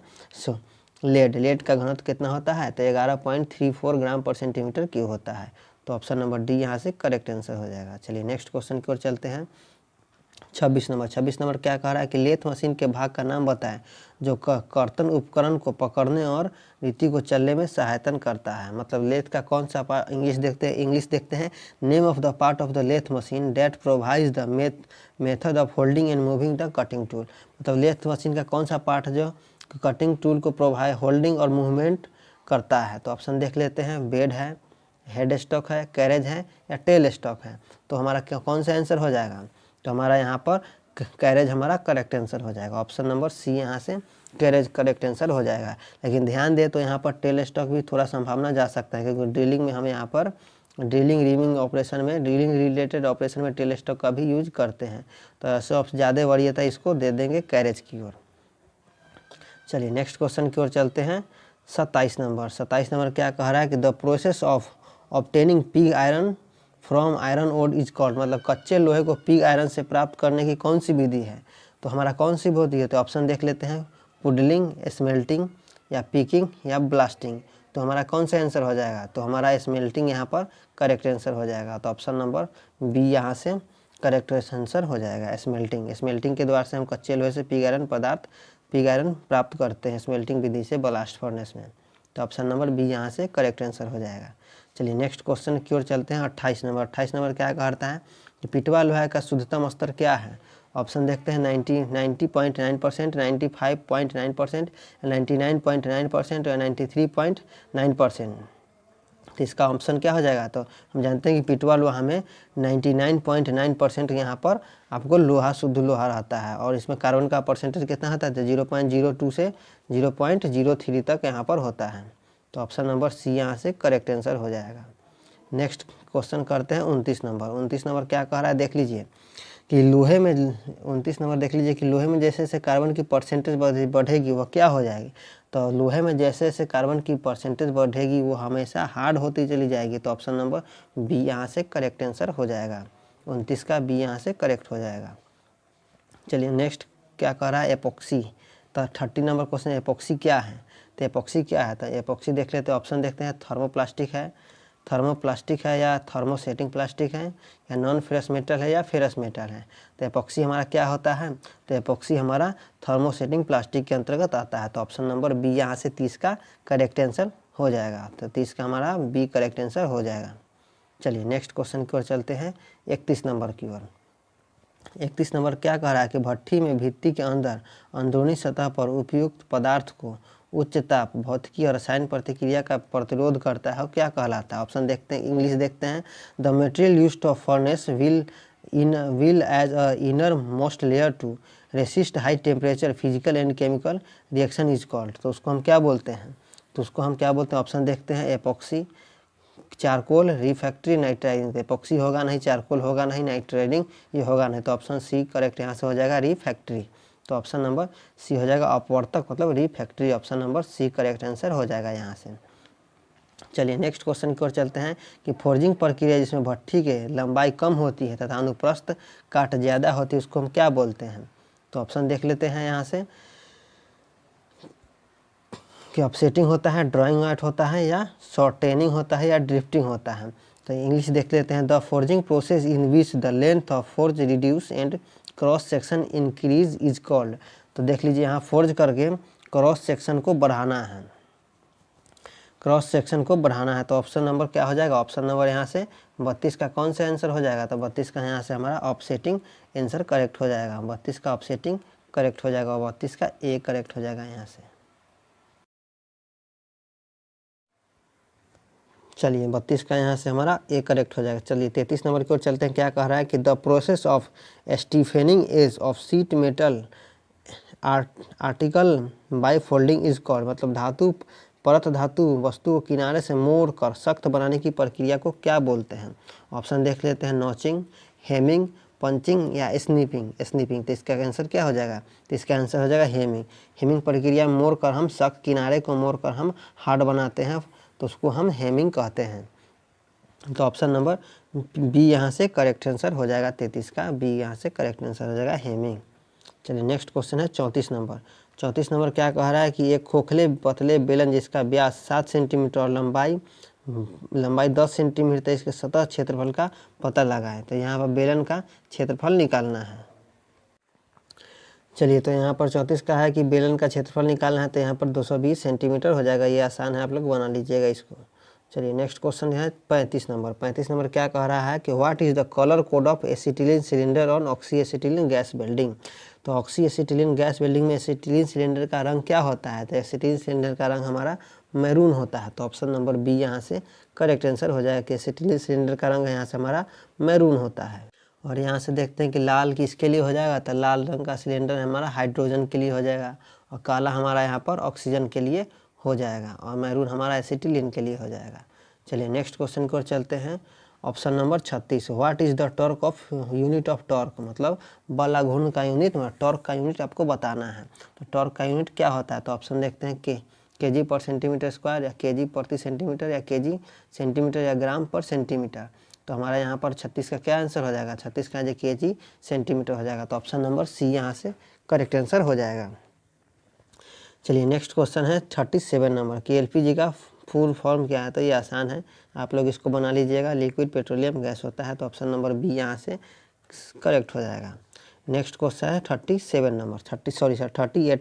लेड का घनत्व कितना होता है, तो 11.34 ग्राम पर सेंटीमीटर क्यूब होता है। तो ऑप्शन नंबर डी यहाँ से करेक्ट आंसर हो जाएगा। चलिए नेक्स्ट क्वेश्चन की ओर चलते हैं 26 नंबर। 26 नंबर क्या कह रहा है कि लेथ मशीन के भाग का नाम बताएं जो कर्तन उपकरण को पकड़ने और रीति को चलने में सहायता करता है। मतलब लेथ का कौन सा पार्ट, इंग्लिश देखते हैं। Name of the part of the lathe machine that provides the method of holding and moving the cutting tool. मतलब लेथ मशीन का कौन सा पार्ट है जो कटिंग टूल को प्रोवाइड होल्डिंग और मूवमेंट करता है। तो ऑप्शन देख लेते हैं, बेड है, हेड स्टॉक है, कैरेज है या टेल स्टॉक है। तो हमारा कौन सा आंसर हो जाएगा, तो हमारा यहाँ पर कैरेज हमारा करेक्ट आंसर हो जाएगा। ऑप्शन नंबर सी यहाँ से कैरेज करेक्ट आंसर हो जाएगा। लेकिन ध्यान दे तो यहाँ पर टेल स्टॉक भी थोड़ा संभावना जा सकता है, क्योंकि ड्रिलिंग में हम यहाँ पर ड्रिलिंग रीमिंग ऑपरेशन में, ड्रिलिंग रिलेटेड ऑपरेशन में टेल स्टॉक का भी यूज करते हैं। तो ऐसे ज़्यादा वरीयता इसको दे देंगे कैरेज की ओर। चलिए नेक्स्ट क्वेश्चन की ओर चलते हैं 27 नंबर। 27 नंबर क्या कह रहा है कि the process of obtaining pig iron from iron ore is called. मतलब कच्चे लोहे को पिग आयरन से प्राप्त करने की कौन सी विधि है, तो हमारा कौन सी विधि है, तो ऑप्शन देख लेते हैं, पुडलिंग, स्मेल्टिंग या पिकिंग या ब्लास्टिंग। तो हमारा कौन सा आंसर हो जाएगा, तो हमारा स्मेल्टिंग यहाँ पर करेक्ट आंसर हो जाएगा। तो ऑप्शन नंबर बी यहाँ से करेक्ट आंसर हो जाएगा। स्मेल्टिंग, स्मेल्टिंग के द्वारा से हम कच्चे लोहे से पिग आयरन पदार्थ पिग आयरन प्राप्त करते हैं स्मेल्टिंग विधि से ब्लास्ट फर्नेस में। तो ऑप्शन नंबर बी यहाँ से करेक्ट आंसर हो जाएगा। चलिए नेक्स्ट क्वेश्चन की ओर चलते हैं। 28 नंबर, 28 नंबर क्या कहता है कि पिटवा लोहा का शुद्धतम स्तर क्या है। ऑप्शन देखते हैं 90.9%, 95.9%, 99.9% और 93.9%। तो इसका ऑप्शन क्या हो जाएगा, तो हम जानते हैं कि पिटवा लोहा में 99.9% यहाँ पर आपको लोहा शुद्ध लोहा रहता है और इसमें कार्बन का परसेंटेज कितना होता है, तो 0.02 से 0.03 तक यहाँ पर होता है। तो ऑप्शन नंबर सी यहाँ से करेक्ट आंसर हो जाएगा। नेक्स्ट क्वेश्चन करते हैं 29 नंबर। 29 नंबर क्या कह रहा है देख लीजिए कि लोहे में 29 नंबर देख लीजिए कि लोहे में जैसे जैसे कार्बन की परसेंटेज बढ़ेगी वह क्या हो जाएगी। तो लोहे में जैसे जैसे कार्बन की परसेंटेज बढ़ेगी वो हमेशा हार्ड होती चली जाएगी। तो ऑप्शन नंबर बी यहाँ से करेक्ट आंसर हो जाएगा। 29 का बी यहाँ से करेक्ट हो जाएगा। चलिए नेक्स्ट क्या कह रहा है एपॉक्सी। तो 30 नंबर क्वेश्चन एपॉक्सी क्या है। तो एपॉक्सी क्या है, तो एपॉक्सी देख लेते हैं। ऑप्शन देखते हैं थर्मोप्लास्टिक है या थर्मोसेटिंग प्लास्टिक है या नॉन फेरस मेटल है या फेरस मेटल है। तो एपॉक्सी हमारा क्या होता है, तो एपॉक्सी हमारा थर्मोसेटिंग प्लास्टिक के अंतर्गत आता है। तो ऑप्शन नंबर बी यहाँ से 30 का करेक्ट आंसर हो जाएगा। तो 30 का हमारा बी करेक्ट आंसर हो जाएगा। चलिए नेक्स्ट क्वेश्चन की ओर चलते हैं 31 नंबर की ओर। 31 नंबर क्या कह रहा है कि भट्ठी में भित्ति के अंदर अंदरूनी सतह पर उपयुक्त पदार्थ को उच्च ताप भौतिकी और रसायन प्रतिक्रिया का प्रतिरोध करता है और क्या कहलाता है। ऑप्शन देखते हैं, इंग्लिश देखते हैं। The material used of furnace will as a innermost layer to resist high temperature physical and chemical reaction is called. तो उसको हम क्या बोलते हैं, तो उसको हम क्या बोलते हैं। ऑप्शन देखते हैं epoxy, charcoal, refractory, nitriding. Epoxy होगा नहीं, चारकोल होगा नहीं, नाइट्राइडिंग ये होगा नहीं। तो ऑप्शन सी करेक्ट यहाँ से हो जाएगा रिफैक्ट्री। तो ऑप्शन नंबर सी हो जाएगा अपवर्तक मतलब refractory. Option number C correct answer हो जाएगा यहाँ से। चलिए नेक्स्ट क्वेश्चन की ओर चलते हैं कि फोर्जिंग प्रक्रिया जिसमें भट्ठी के लंबाई कम होती है तथा अनुप्रस्थ काट ज़्यादा होती है उसको हम क्या बोलते हैं। तो ऑप्शन देख लेते हैं यहाँ से कि ऑफसेटिंग होता है, ड्राइंग आउट होता है या शॉर्टेनिंग होता है या ड्रिफ्टिंग होता है। तो इंग्लिश देख लेते हैं। The forging process in which the length of forge reduce and cross section increase is called. तो देख लीजिए यहाँ फोर्ज करके क्रॉस सेक्शन को बढ़ाना है, क्रॉस सेक्शन को बढ़ाना है। तो ऑप्शन नंबर क्या हो जाएगा, ऑप्शन नंबर यहाँ से 32 का कौन सा आंसर हो जाएगा। तो 32 का यहाँ से हमारा ऑफसेटिंग आंसर करेक्ट हो जाएगा। 32 का ऑफसेटिंग करेक्ट हो जाएगा और 32 का ए करेक्ट हो जाएगा यहाँ से। चलिए 32 का यहाँ से हमारा ए करेक्ट हो जाएगा। चलिए 33 नंबर की ओर चलते हैं। क्या कह रहा है कि the process of stiffening edge of sheet metal article by folding is called. मतलब धातु परत धातु वस्तु को किनारे से मोड़ कर सख्त बनाने की प्रक्रिया को क्या बोलते हैं। ऑप्शन देख लेते हैं नॉचिंग, हेमिंग, पंचिंग या स्नीपिंग। तो इसका आंसर क्या हो जाएगा, तो इसका आंसर हो जाएगा हेमिंग। हेमिंग प्रक्रिया मोड़ कर हम सख्त किनारे को मोड़ कर हम हार्ड बनाते हैं तो उसको हम हेमिंग कहते हैं। तो ऑप्शन नंबर बी यहाँ से करेक्ट आंसर हो जाएगा। 33 का बी यहाँ से करेक्ट आंसर हो जाएगा हेमिंग। चलिए नेक्स्ट क्वेश्चन है 34 नंबर। 34 नंबर क्या कह रहा है कि एक खोखले पतले बेलन जिसका व्यास 7 सेंटीमीटर और लंबाई 10 सेंटीमीटर इसके सतह क्षेत्रफल का पता लगाएं। तो यहाँ पर बेलन का क्षेत्रफल निकालना है। चलिए तो यहाँ पर 34 का है कि बेलन का क्षेत्रफल निकालना है। तो यहाँ पर 220 सेंटीमीटर हो जाएगा। ये आसान है, आप लोग बना लीजिएगा इसको। चलिए नेक्स्ट क्वेश्चन है 35 नंबर। 35 नंबर क्या कह रहा है कि what is the colour code of acetylene cylinder on oxy acetylene gas welding. तो ऑक्सी एसिटिलीन गैस वेल्डिंग में एसिटिलीन सिलेंडर का रंग क्या होता है, तो एसिटिलीन सिलेंडर का रंग हमारा मैरून होता है। तो ऑप्शन नंबर बी यहाँ से करेक्ट आंसर हो जाएगा कि एसिटिलीन सिलेंडर का रंग यहाँ से हमारा मैरून होता है। और यहाँ से देखते हैं कि लाल किसके लिए हो जाएगा, तो लाल रंग का सिलेंडर हमारा हाइड्रोजन के लिए हो जाएगा और काला हमारा यहाँ पर ऑक्सीजन के लिए हो जाएगा और मैरून हमारा एसिटिलीन के लिए हो जाएगा। चलिए नेक्स्ट क्वेश्चन की ओर चलते हैं। Option number 36, what is the torque of unit of torque. मतलब बल आघूर्ण का यूनिट टॉर्क का यूनिट आपको बताना है। तो टॉर्क का यूनिट क्या होता है, तो ऑप्शन देखते हैं केजी पर सेंटीमीटर स्क्वायर या केजी प्रति सेंटीमीटर या केजी सेंटीमीटर या ग्राम पर सेंटीमीटर। तो हमारा यहाँ पर 36 का क्या आंसर हो जाएगा, 36 का जो केजी सेंटीमीटर हो जाएगा। तो ऑप्शन नंबर सी यहाँ से करेक्ट आंसर हो जाएगा। चलिए नेक्स्ट क्वेश्चन है 37 नंबर कि एलपीजी का फुल फॉर्म क्या है, तो ये आसान है, आप लोग इसको बना लीजिएगा। लिक्विड पेट्रोलियम गैस होता है, तो ऑप्शन नंबर बी यहाँ से करेक्ट हो जाएगा। नेक्स्ट क्वेश्चन है 38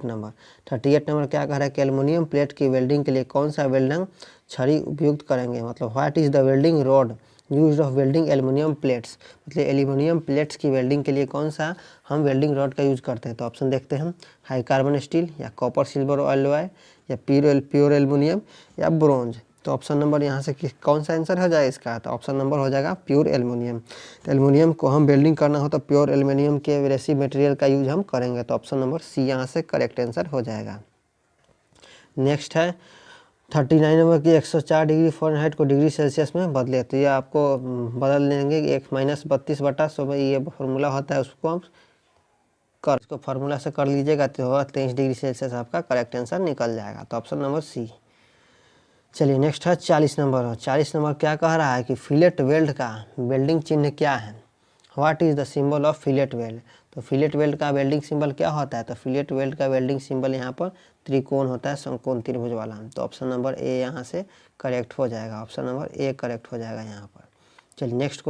नंबर। 38 नंबर क्या कह रहा है कि एल्युमिनियम प्लेट की वेल्डिंग के लिए कौन सा वेल्डिंग छड़ी उपयुक्त करेंगे, मतलब what is the welding rod use of welding aluminium plates, मतलब एल्युमिनियम प्लेट्स की वेल्डिंग के लिए कौन सा हम वेल्डिंग रॉड का यूज करते हैं। तो ऑप्शन देखते हैं हम, हाई कार्बन स्टील या कॉपर सिल्वर एलॉय या प्योर एल्युमिनियम या ब्रोंज। तो ऑप्शन नंबर यहाँ से कौन सा आंसर हो जाएगा इसका, तो ऑप्शन नंबर हो जाएगा प्योर एल्युमिनियम। तो एल्युमिनियम को हम वेल्डिंग करना हो तो प्योर एल्युमिनियम के एब्रेसिव मटेरियल का यूज हम करेंगे, तो ऑप्शन नंबर सी यहाँ से करेक्ट आंसर हो जाएगा। नेक्स्ट है 39 नंबर की 104 डिग्री फ़ारेनहाइट को डिग्री सेल्सियस में बदले, तो ये आपको बदल देंगे 1 - 32/100, ये फार्मूला होता है, उसको हम इसको फार्मूला से कर लीजिएगा तो 23 डिग्री सेल्सियस आपका करेक्ट आंसर निकल जाएगा, तो ऑप्शन नंबर सी। चलिए नेक्स्ट है 40 नंबर। 40 नंबर क्या कह रहा है कि फिलेट वेल्ड का वेल्डिंग चिन्ह क्या है, what is the symbol of fillet weld. तो फिलेट वेल्ड का वेल्डिंग सिंबल क्या होता है, तो फिलेट वेल्ड का वेल्डिंग सिंबल यहाँ पर त्रिकोण होता है, समकोण त्रिभुज वाला। तो ऑप्शन नंबर ए यहाँ से करेक्ट हो जाएगा, ऑप्शन नंबर ए करेक्ट हो जाएगा यहाँ पर। चलिए नेक्स्ट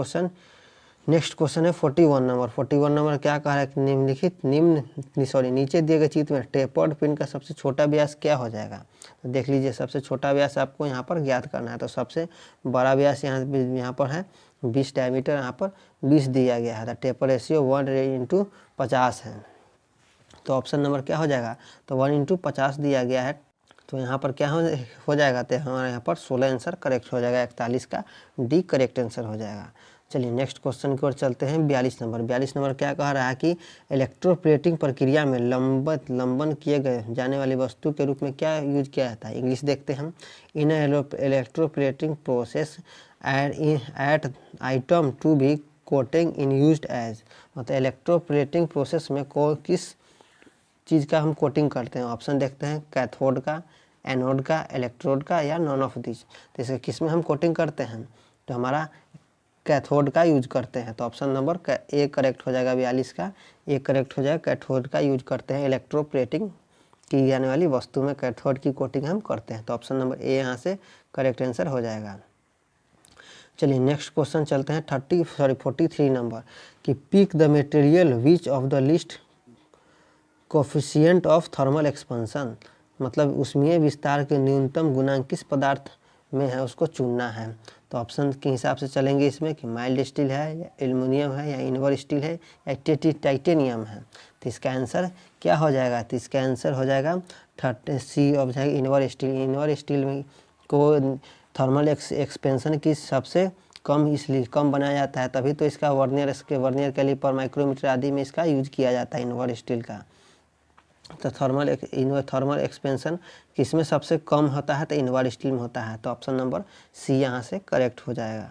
क्वेश्चन है 41 नंबर। 41 नंबर क्या कह रहा है कि नीचे दिए गए चित्र में टेपर्ड पिन का सबसे छोटा व्यास क्या हो जाएगा। तो देख लीजिए, सबसे छोटा व्यास आपको यहाँ पर ज्ञात करना है, तो सबसे बड़ा व्यास यहाँ पर है 20 डायमीटर, यहाँ पर 20 दिया गया है, तो टेपर रेशियो 1:50 है, तो ऑप्शन नंबर क्या हो जाएगा, तो 1:50 दिया गया है, तो यहाँ पर क्या हो जाएगा, तो हमारे यहाँ पर 16 आंसर करेक्ट हो जाएगा, 41 का डी करेक्ट आंसर हो जाएगा। चलिए नेक्स्ट क्वेश्चन की ओर चलते हैं। 42 नंबर। 42 नंबर क्या कह रहा है कि इलेक्ट्रोप्लेटिंग प्रक्रिया में लंबन किए गए जाने वाली वस्तु के रूप में क्या यूज किया जाता है। इंग्लिश देखते हैं हम, in electroplating process at item to be coating in used as, मतलब इलेक्ट्रोप्लेटिंग प्रोसेस में किस चीज़ का हम कोटिंग करते हैं। ऑप्शन देखते हैं, कैथोड का, एनोड का, इलेक्ट्रोड का या नॉन ऑफ दिस। तो इसे किस में हम कोटिंग करते हैं, तो हमारा कैथोड का यूज करते हैं, तो ऑप्शन नंबर ए करेक्ट हो जाएगा। 42 का ए करेक्ट हो जाएगा, कैथोड का यूज करते हैं, इलेक्ट्रोप्लेटिंग की जाने वाली वस्तु में कैथोड की कोटिंग हम करते हैं, तो ऑप्शन नंबर ए यहाँ से करेक्ट आंसर हो जाएगा। चलिए नेक्स्ट क्वेश्चन चलते हैं 43 नंबर कि pick the material which of the least coefficient of thermal expansion, मतलब उसमें विस्तार के न्यूनतम गुणांक किस पदार्थ में है उसको चुनना है। तो ऑप्शन के हिसाब से चलेंगे इसमें कि माइल्ड स्टील है या एल्युमिनियम है या इनवर स्टील है या टाइटेनियम है। तो इसका आंसर क्या हो जाएगा, तो इसका आंसर हो जाएगा सी ऑफ जाएगा इनवर स्टील। इनवर स्टील में को थर्मल एक्सपेंशन की सबसे कम इसलिए कम बनाया जाता है, तभी तो इसका वर्नियर कैलिपर, माइक्रोमीटर आदि में इसका यूज किया जाता है इनवर स्टील का। तो थर्मल एक्सपेंशन किसमें सबसे कम होता है, तो इनवर स्टील में होता है, तो ऑप्शन नंबर सी यहाँ से करेक्ट हो जाएगा।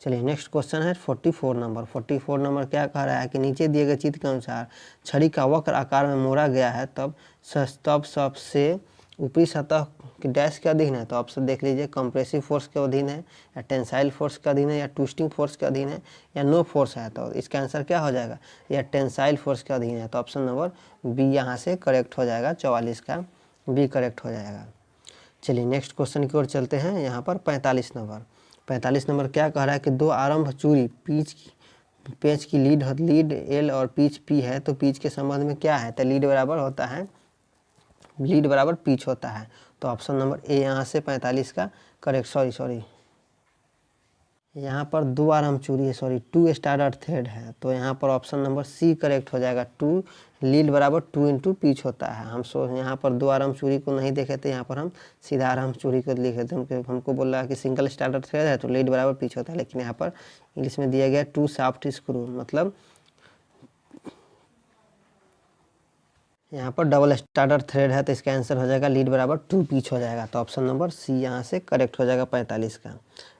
चलिए नेक्स्ट क्वेश्चन है 44 नंबर। 44 नंबर क्या कह रहा है कि नीचे दिए गए चित्र के अनुसार छड़ी का वक्र आकार में मोड़ा गया है, तब सबसे ऊपरी सतह की डैश के अधीन है। तो ऑप्शन देख लीजिए, कंप्रेसिव फोर्स के अधीन है या टेंसाइल फोर्स के अधीन है या ट्विस्टिंग फोर्स के अधीन है या नो फोर्स है। तो इसका आंसर क्या हो जाएगा, या टेंसाइल फोर्स के अधीन है, तो ऑप्शन नंबर बी यहाँ से करेक्ट हो जाएगा। 44 का बी करेक्ट हो जाएगा। चलिए नेक्स्ट क्वेश्चन की ओर चलते हैं। यहाँ पर 45 नंबर। 45 नंबर क्या कह रहा है कि दो आरंभ चूड़ी पेच की लीड एल और पिच पी है, तो पिच के संबंध में क्या है, तो लीड बराबर पिच होता है, तो ऑप्शन नंबर ए यहाँ से 45 का करेक्ट। सॉरी यहाँ पर दो आरंभ चूड़ी है, 2 स्टार्टर थ्रेड है, तो यहाँ पर ऑप्शन नंबर सी करेक्ट हो जाएगा। 2 लीड बराबर 2 इंटू पिच होता है। हम यहाँ पर दो आरंभ चूड़ी को नहीं देखे थे, यहाँ पर हम सीधा आरंभ चूड़ी को लिखे थे। हमको बोल रहा है कि सिंगल स्टार्टर थ्रेड है तो लीड बराबर पिच होता है, लेकिन यहाँ पर इंग्लिश में दिया गया 2 शाफ्ट स्क्रू, मतलब यहाँ पर डबल स्टार्टर थ्रेड है, तो इसका आंसर हो जाएगा लीड बराबर 2 पिच हो जाएगा, तो ऑप्शन नंबर सी यहाँ से करेक्ट हो जाएगा 45 का।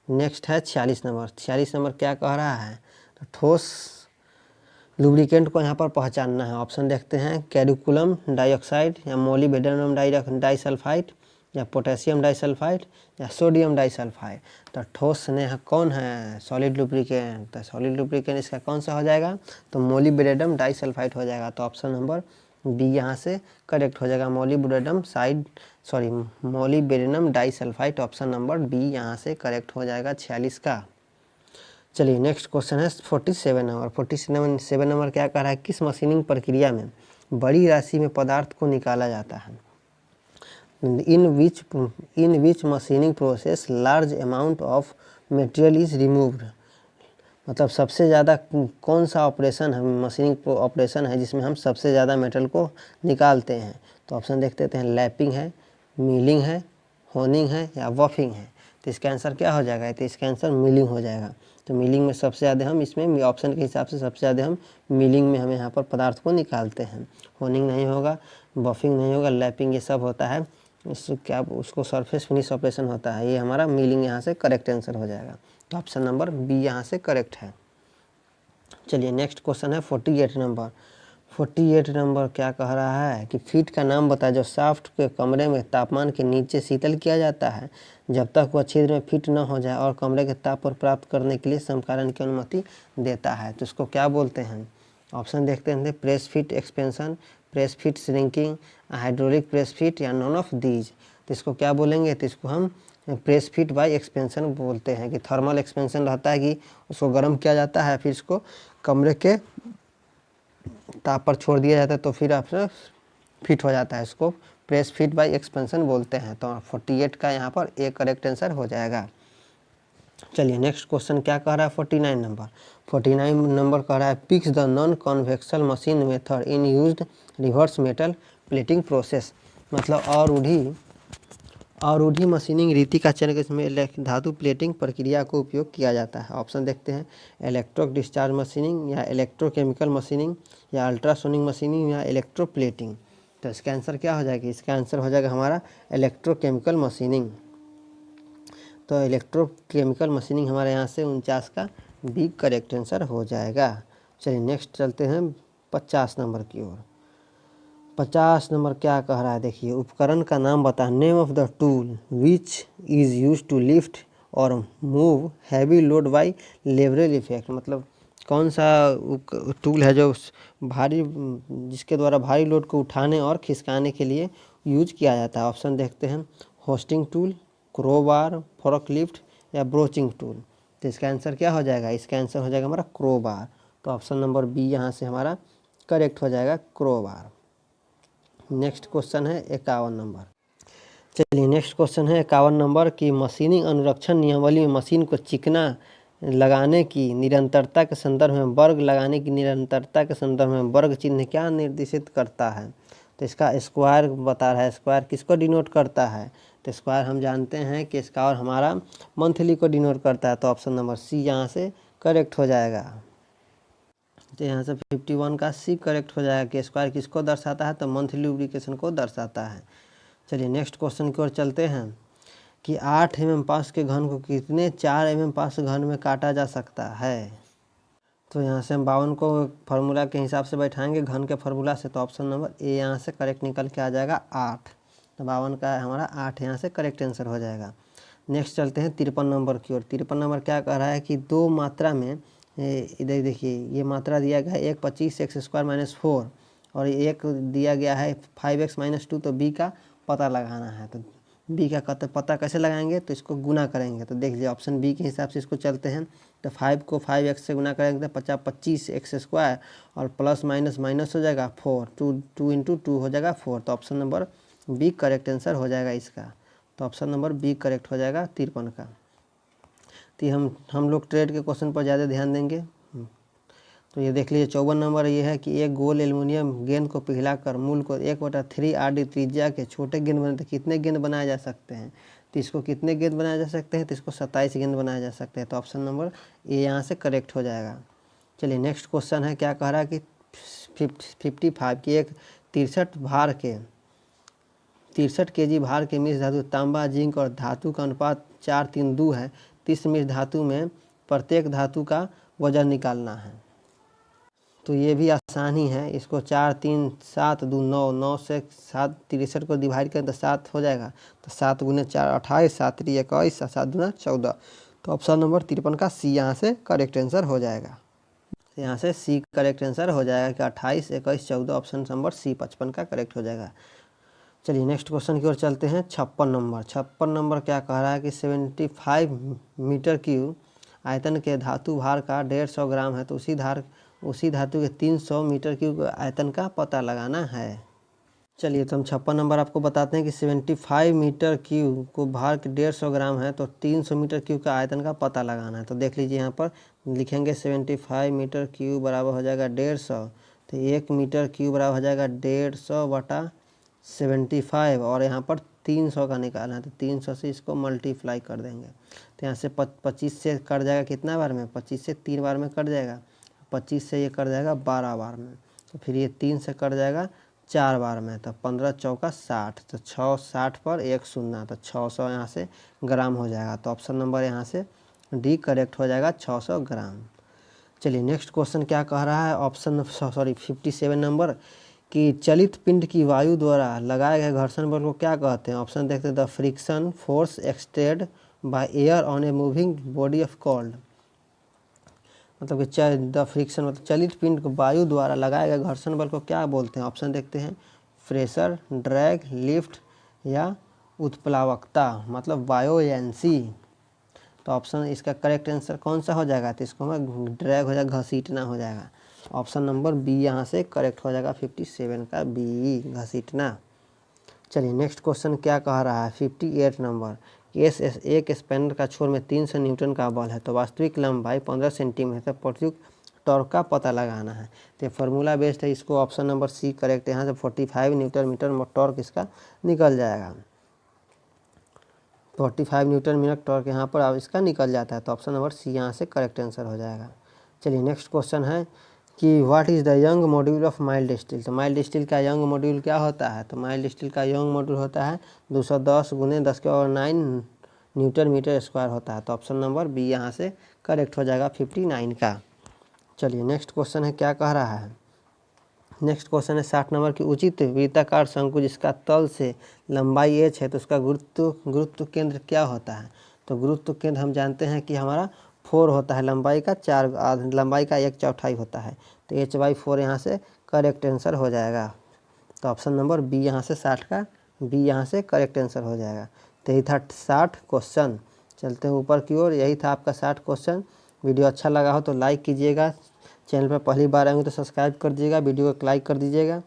नेक्स्ट है 46 नंबर। 46 नंबर क्या कह रहा है, तो ठोस लुब्रिकेंट को यहाँ पर पहचानना है। ऑप्शन देखते हैं, कैल्कुलम डाइऑक्साइड या मोलिब्डेनम डाइसल्फाइड या पोटेशियम डाइसल्फाइड या सोडियम डाइसल्फाइड। तो ठोस स्नेह कौन है, सॉलिड लुब्रिकेंट। तो सॉलिड लुब्रिकेंट इसका कौन सा हो जाएगा, तो मोलिब्डेनम डाइसल्फाइड हो जाएगा, तो ऑप्शन नंबर बी यहाँ से करेक्ट हो जाएगा। Molybdenum disulphide, option number B यहाँ से करेक्ट हो जाएगा 46 का। चलिए नेक्स्ट क्वेश्चन है 47 नंबर। 47 नंबर क्या कह रहा है, किस मशीनिंग प्रक्रिया में बड़ी राशि में पदार्थ को निकाला जाता है। In which machining process large amount of material is removed, मतलब सबसे ज़्यादा कौन सा ऑपरेशन है, मशीनिंग ऑपरेशन है जिसमें हम सबसे ज़्यादा मेटल को निकालते हैं। तो ऑप्शन देख लेते हैं, लैपिंग है, मिलिंग है, होनिंग है या वॉफिंग है। तो इसका आंसर क्या हो जाएगा, तो इसका आंसर मिलिंग हो जाएगा। तो मिलिंग में सबसे ज़्यादा हम इसमें ऑप्शन के हिसाब से सबसे ज़्यादा हम मिलिंग में हम यहाँ पर पदार्थ को निकालते हैं। होनिंग नहीं होगा, वॉफिंग नहीं होगा, लैपिंग ये सब होता है, उसको सरफेस फिनिश ऑपरेशन होता है। ये हमारा मिलिंग यहाँ से करेक्ट आंसर हो जाएगा। तो ऑप्शन नंबर बी यहाँ से करेक्ट है। चलिए नेक्स्ट क्वेश्चन है 48 नंबर। 48 नंबर क्या कह रहा है कि फीट का नाम बताया जो शाफ्ट के कमरे में तापमान के नीचे शीतल किया जाता है जब तक वह छिद्र में फिट न हो जाए और कमरे के ताप पर प्राप्त करने के लिए समकालन की अनुमति देता है। तो इसको क्या बोलते हैं, ऑप्शन देखते हैं, press fit expansion, press fit shrinking, hydraulic press fit या नॉन ऑफ दीज। तो इसको क्या बोलेंगे, तो इसको हम प्रेस फिट बाय एक्सपेंशन बोलते हैं। कि थर्मल एक्सपेंशन रहता है कि उसको गर्म किया जाता है, फिर इसको कमरे के ताप पर छोड़ दिया जाता है तो फिर आपसे फिट हो जाता है। इसको प्रेस फिट बाय एक्सपेंशन बोलते हैं। तो 48 का यहाँ पर ए करेक्ट आंसर हो जाएगा। चलिए नेक्स्ट क्वेश्चन क्या कह रहा है 49 नंबर। 49 नंबर कह रहा है picks the non conventional machine method in used reverse metal plating process, मतलब अवरोधी मशीनिंग रीति का चयन इसमें धातु प्लेटिंग प्रक्रिया को उपयोग किया जाता है। ऑप्शन देखते हैं, इलेक्ट्रिक डिस्चार्ज मशीनिंग या इलेक्ट्रोकेमिकल मशीनिंग या अल्ट्रासोनिक मशीनिंग या इलेक्ट्रोप्लेटिंग। तो इसका आंसर क्या हो जाएगा, इसका आंसर हो जाएगा हमारा इलेक्ट्रोकेमिकल मशीनिंग। तो इलेक्ट्रोकेमिकल मशीनिंग हमारे यहाँ से 49 का बी करेक्ट आंसर हो जाएगा। चलिए नेक्स्ट चलते हैं 50 नंबर की ओर। 50 नंबर क्या कह रहा है, देखिए उपकरण का नाम बता, name of the tool which is use to lift or move heavy load by leverage effect, मतलब कौन सा टूल है जो जिसके द्वारा भारी लोड को उठाने और खिसकाने के लिए यूज किया जाता है। ऑप्शन देखते हैं, होस्टिंग टूल, क्रोबार, फोर्कलिफ्ट या ब्रोचिंग टूल। तो इसका आंसर क्या हो जाएगा, इसका आंसर हो जाएगा हमारा क्रोबार। तो ऑप्शन नंबर बी यहाँ से हमारा करेक्ट हो जाएगा, क्रोबार। नेक्स्ट क्वेश्चन है 51 नंबर। चलिए नेक्स्ट क्वेश्चन है 51 नंबर की मशीनिंग अनुरक्षण नियमावली में मशीन को चिकना लगाने की निरंतरता के संदर्भ में वर्ग लगाने की निरंतरता के संदर्भ में वर्ग चिन्ह क्या निर्देशित करता है। तो इसका स्क्वायर बता रहा है। स्क्वायर किसको डिनोट करता है, तो स्क्वायर हम जानते हैं कि स्क्वायर हमारा मंथली को डिनोट करता है। तो ऑप्शन नंबर सी यहाँ से करेक्ट हो जाएगा। तो यहाँ से 51 का सी करेक्ट हो जाएगा कि स्क्वायर किसको दर्शाता है, तो मंथली लुब्रिकेशन को दर्शाता है। चलिए नेक्स्ट क्वेश्चन की ओर चलते हैं कि 8 mm पास के घन को कितने 4 mm पास घन में काटा जा सकता है। तो यहाँ से हम 52 को फार्मूला के हिसाब से बैठाएंगे घन के फार्मूला से। तो ऑप्शन नंबर ए यहाँ से करेक्ट निकल के आ जाएगा 8। तो 52 का हमारा 8 यहाँ से करेक्ट आंसर हो जाएगा। नेक्स्ट चलते हैं 53 नंबर की ओर। 53 नंबर क्या कह रहा है कि दो मात्रा में, इधर देखिए ये मात्रा दिया गया है, एक 25x² - 4 और एक दिया गया है 5x - 2। तो बी का पता लगाना है। तो बी का पता कैसे लगाएंगे, तो इसको गुना करेंगे। तो देख लीजिए ऑप्शन बी के हिसाब से इसको चलते हैं। तो 5 को 5x से गुना करेंगे तो 25x² और प्लस माइनस माइनस हो जाएगा 4, 2 × 2 हो जाएगा 4। तो option number B correct answer हो जाएगा इसका। तो ऑप्शन नंबर बी करेक्ट हो जाएगा 53 का। तो हम लोग ट्रेड के क्वेश्चन पर ज़्यादा ध्यान देंगे। तो ये देख लीजिए 54 नंबर ये है कि एक गोल एल्युमिनियम गेंद को पिघलाकर मूल को 1/3 आरडी त्रिज्या के छोटे गेंद बनाते कितने गेंद बनाए जा सकते हैं। तो इसको कितने गेंद बनाए जा सकते हैं, तो इसको 27 गेंद बनाए जा सकते हैं। तो ऑप्शन नंबर ए यहाँ से करेक्ट हो जाएगा। चलिए नेक्स्ट क्वेश्चन है क्या कह रहा है कि 55 की एक 63 kg भार के मिश्र धातु तांबा, जिंक और धातु का अनुपात 4:3:2 है। 30 मिश्र धातु में प्रत्येक धातु का वजन निकालना है। तो ये भी आसान ही है। इसको 4, 3, 7, 2, 9, 9 से 7 63 को डिवाइड करें तो 7 हो जाएगा। तो 7 × 4 28, 7 × 21, 7 × 14। तो ऑप्शन नंबर 53 का सी यहाँ से करेक्ट आंसर हो जाएगा। तो यहाँ से सी करेक्ट आंसर हो जाएगा कि 28, 21, 14 ऑप्शन नंबर सी 55 का करेक्ट हो जाएगा। चलिए नेक्स्ट क्वेश्चन की ओर चलते हैं। 56 नंबर क्या कह रहा है कि 75 मीटर क्यूब आयतन के धातु भार का 150 ग्राम है, तो उसी धातु के 300 मीटर क्यूब आयतन का पता लगाना है। चलिए तो हम 56 नंबर आपको बताते हैं कि 75 मीटर क्यूब को भार के 150 ग्राम है, तो 300 मीटर क्यूब का आयतन का पता लगाना है। तो देख लीजिए यहाँ पर लिखेंगे 75 मीटर क्यूब बराबर हो जाएगा 150, तो 1 मीटर क्यूब बराबर हो जाएगा 150/75 और यहाँ पर 300 का निकालना है, तो 300 से इसको मल्टीप्लाई कर देंगे। तो यहाँ से 25 से कट जाएगा कितना बार में, 25 से 3 बार में कट जाएगा, 25 से ये कट जाएगा 12 बार में, तो फिर ये 3 से कट जाएगा 4 बार में, तो 15 चौका 60, तो 660 पर 1 शून्य, तो 600 यहाँ से ग्राम हो जाएगा। तो ऑप्शन नंबर यहाँ से डी करेक्ट हो जाएगा 600 ग्राम। चलिए नेक्स्ट क्वेश्चन क्या कह रहा है, ऑप्शन 57 नंबर कि चलित पिंड की वायु द्वारा लगाए गए घर्षण बल को क्या कहते हैं। ऑप्शन देखते हैं, the friction force एक्सटेड by air on a moving body of cold, मतलब कि द फ्रिक्शन मतलब चलित पिंड को वायु द्वारा लगाए गए घर्षण बल को क्या बोलते हैं। ऑप्शन देखते हैं, प्रेशर, ड्रैग, लिफ्ट या उत्प्लावकता मतलब बायोएंसी। तो ऑप्शन इसका करेक्ट आंसर कौन सा हो जाएगा, तो इसको हमें ड्रैग हो जाएगा, घसीटना हो जाएगा। ऑप्शन नंबर बी यहाँ से करेक्ट हो जाएगा 57 का बी, घसीटना। चलिए नेक्स्ट क्वेश्चन क्या कह रहा है, 58 नंबर, एक स्पैनर का छोर में 300 न्यूटन का बल है, तो वास्तविक लंबाई 15 सेंटीमीटर, प्रयुक्त टॉर्क का पता लगाना है। तो फार्मूला बेस्ड है, इसको ऑप्शन नंबर सी करेक्ट है। यहाँ से 45 न्यूटन मीटर टॉर्क इसका निकल जाएगा, 45 न्यूटन मीटर टॉर्क यहाँ पर अब इसका निकल जाता है, तो ऑप्शन नंबर सी यहाँ से करेक्ट आंसर हो जाएगा। चलिए नेक्स्ट क्वेश्चन है कि what is the young module of mild steel. तो माइल्ड स्टील का यंग मॉड्यूल क्या होता है, तो माइल्ड स्टील का यंग मॉड्यूल होता है 210 × 10⁻9 न्यूटन मीटर स्क्वायर होता है। तो ऑप्शन नंबर बी यहाँ से करेक्ट हो जाएगा 59 का। चलिए नेक्स्ट क्वेश्चन है क्या कह रहा है, नेक्स्ट क्वेश्चन है 60 नंबर की उचित वृत्ताकार शंकु जिसका तल से लंबाई h है, तो उसका गुरुत्व केंद्र क्या होता है। तो गुरुत्व केंद्र हम जानते हैं कि हमारा 4 होता है, लंबाई का 1/4 होता है, तो h/4 यहाँ से करेक्ट आंसर हो जाएगा। तो ऑप्शन नंबर बी यहाँ से 60 का बी यहाँ से करेक्ट आंसर हो जाएगा। तो यही था 60 क्वेश्चन। चलते हैं ऊपर की ओर, यही था आपका 60 क्वेश्चन। वीडियो अच्छा लगा हो तो लाइक कीजिएगा, चैनल पर पहली बार आएंगे तो सब्सक्राइब कर दीजिएगा, वीडियो को लाइक कर दीजिएगा।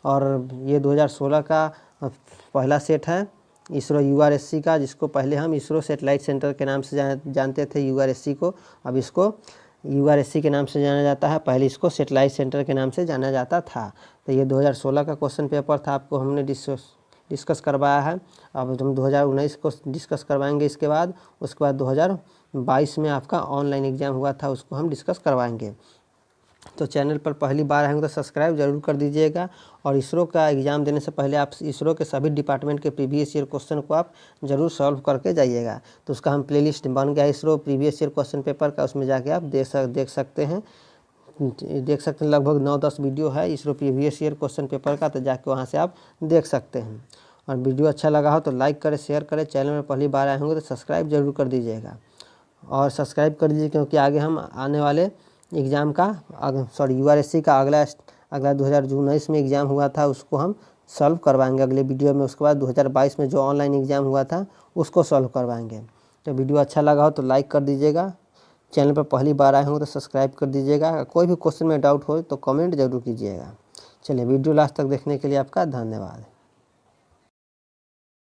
और ये 2016 का पहला सेट है इसरो URSC का, जिसको पहले हम इसरो सेटेलाइट सेंटर के नाम से जानते थे URSC को, अब इसको URSC के नाम से जाना जाता है, पहले इसको सेटेलाइट सेंटर के नाम से जाना जाता था। तो ये 2016 का क्वेश्चन पेपर था, आपको हमने डिस्कस करवाया है। अब हम 2019 को डिस्कस करवाएंगे इसके बाद, उसके बाद 2022 में आपका ऑनलाइन एग्ज़ाम हुआ था, उसको हम डिस्कस करवाएंगे। तो चैनल पर पहली बार आएंगे तो सब्सक्राइब जरूर कर दीजिएगा। और इसरो का एग्ज़ाम देने से पहले आप इसरो के सभी डिपार्टमेंट के प्रीवियस ईयर क्वेश्चन को आप जरूर सॉल्व करके जाइएगा। तो उसका हम प्लेलिस्ट बन गया ISRO previous year question paper का, उसमें जाके आप देख सकते हैं लगभग 9-10 वीडियो है ISRO previous year question paper का, तो जाके वहाँ से आप देख सकते हैं। और वीडियो अच्छा लगा हो तो लाइक करें, शेयर करें, चैनल में पहली बार आए होंगे तो सब्सक्राइब जरूर कर दीजिएगा। और सब्सक्राइब कर दीजिए क्योंकि आगे हम आने वाले एग्ज़ाम का URSC का अगला 2019 में एग्ज़ाम हुआ था, उसको हम सॉल्व करवाएंगे अगले वीडियो में। उसके बाद 2022 में जो ऑनलाइन एग्ज़ाम हुआ था उसको सॉल्व करवाएंगे। तो वीडियो अच्छा लगा हो तो लाइक कर दीजिएगा, चैनल पर पहली बार आए हों तो सब्सक्राइब कर दीजिएगा। कोई भी क्वेश्चन में डाउट हो तो कमेंट जरूर कीजिएगा। चलिए वीडियो लास्ट तक देखने के लिए आपका धन्यवाद।